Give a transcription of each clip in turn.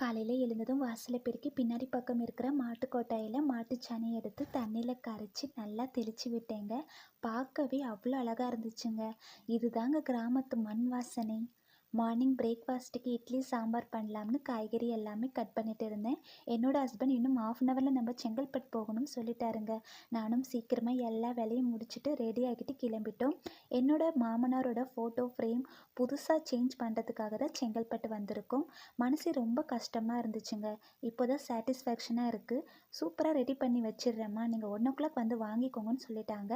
காலையில் எழுந்ததும் வாசலை பெருக்கி பின்னாடி பக்கம் இருக்கிற மாட்டு கொட்டாயில் மாட்டு சாணி எடுத்து தண்ணியில் கரைச்சி நல்லா தெளித்து விட்டேங்க. பார்க்கவே அவ்வளோ அழகாக இருந்துச்சுங்க. இதுதாங்க கிராமத்து மண் வாசனை. மார்னிங் பிரேக்ஃபாஸ்ட்டுக்கு இட்லி சாம்பார் பண்ணலாம்னு காய்கறி எல்லாமே கட் பண்ணிட்டு இருந்தேன். என்னோட ஹஸ்பண்ட் இன்னும் ½ அன் ஹவரில் நம்ம செங்கல்பட்டு போகணும்னு சொல்லிட்டாருங்க. நானும் சீக்கிரமாக எல்லா வேலையும் முடிச்சுட்டு ரெடி ஆகிட்டு கிளம்பிட்டோம். என்னோட மாமனாரோட ஃபோட்டோ ஃப்ரேம் புதுசாக சேஞ்ச் பண்ணுறதுக்காக தான் செங்கல்பட்டு வந்திருக்கோம். மனசு ரொம்ப கஷ்டமாக இருந்துச்சுங்க. இப்போ தான் சாட்டிஸ்ஃபேக்ஷனாக இருக்குது. சூப்பராக ரெடி பண்ணி வச்சிடுறேம்மா, நீங்கள் 1 o'clock வந்து வாங்கிக்கோங்கன்னு சொல்லிட்டாங்க.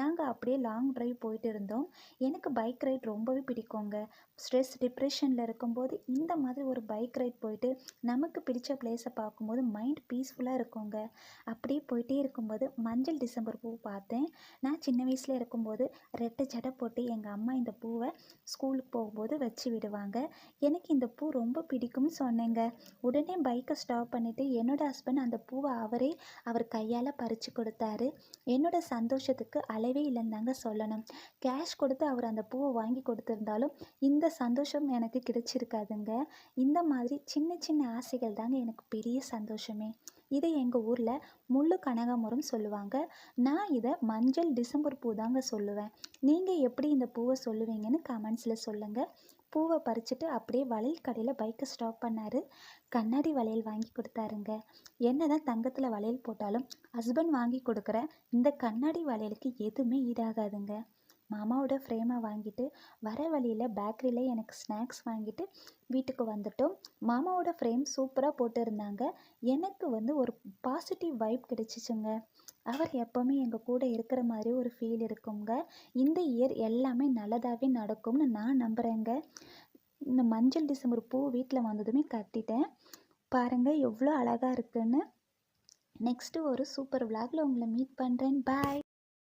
நாங்கள் அப்படியே லாங் ட்ரைவ் போயிட்டு இருந்தோம். எனக்கு பைக் ரைட் ரொம்பவே பிடிக்குங்க. ஸ்ட்ரெஸ் டிப்ரெஷனில் இருக்கும்போது இந்த மாதிரி ஒரு பைக் ரைட் போயிட்டு நமக்கு பிடிச்ச பிளேஸை பார்க்கும்போது மைண்ட் பீஸ்ஃபுல்லாக இருக்குங்க. அப்படியே போயிட்டே இருக்கும்போது மஞ்சள் டிசம்பர் பூ பார்த்தேன். நான் சின்ன வயசில் இருக்கும்போது ரெட்டை ஜடை போட்டு எங்கள் அம்மா இந்த பூவை ஸ்கூலுக்கு போகும்போது வச்சு விடுவாங்க. எனக்கு இந்த பூ ரொம்ப பிடிக்கும்னு சொன்னேங்க. உடனே பைக்கை ஸ்டாப் பண்ணிவிட்டு என்னோடய ஹஸ்பண்ட் அந்த பூவை அவர் கையால் பறித்து கொடுத்தாரு. என்னோட சந்தோஷத்துக்கு அளவே இல்லைன்னு தாங்க சொல்லணும். கேஷ் கொடுத்து அவர் அந்த பூவை வாங்கி கொடுத்துருந்தாலும் இந்த சந்தோஷம் எனக்கு கிடைச்சிருக்காதுங்க. இந்த மாதிரி சின்ன சின்ன ஆசைகள் தாங்க எனக்கு பெரிய சந்தோஷமே. இதை எங்கள் ஊரில் முள்ளு கனகாமரம் சொல்லுவாங்க. நான் இதை மஞ்சள் டிசம்பர் பூ தாங்க சொல்லுவேன். நீங்கள் எப்படி இந்த பூவை சொல்லுவீங்கன்னு கமெண்ட்ஸில் சொல்லுங்கள். பூவை பறிச்சுட்டு அப்படியே வளையல் கடையில் பைக்கை ஸ்டாப் பண்ணார். கண்ணாடி வளையல் வாங்கி கொடுத்தாருங்க. என்ன தான் தங்கத்தில் வளையல் போட்டாலும் ஹஸ்பண்ட் வாங்கி கொடுக்குற இந்த கண்ணாடி வளையலுக்கு எதுவுமே ஈடாகாதுங்க. மாமாவோட ஃப்ரேமை வாங்கிட்டு வர வழியில் பேக்கரியில் எனக்கு ஸ்நாக்ஸ் வாங்கிட்டு வீட்டுக்கு வந்துட்டோம். மாமாவோட ஃப்ரேம் சூப்பராக போட்டிருந்தாங்க. எனக்கு ஒரு பாசிட்டிவ் வைப் கிடைச்சிச்சுங்க. அவர் எப்போவுமே எங்கள் கூட இருக்கிற மாதிரி ஒரு ஃபீல் இருக்குங்க. இந்த இயர் எல்லாமே நல்லதாகவே நடக்கும்னு நான் நம்புகிறேங்க. இந்த மஞ்சள் டிசம்பர் பூ வீட்டில் வந்ததுமே கட்டிட்டேன். பாருங்கள் எவ்வளோ அழகாக இருக்குன்னு. நெக்ஸ்ட்டு ஒரு சூப்பர் விலாகில் உங்களை மீட் பண்ணுறேன். பாய்.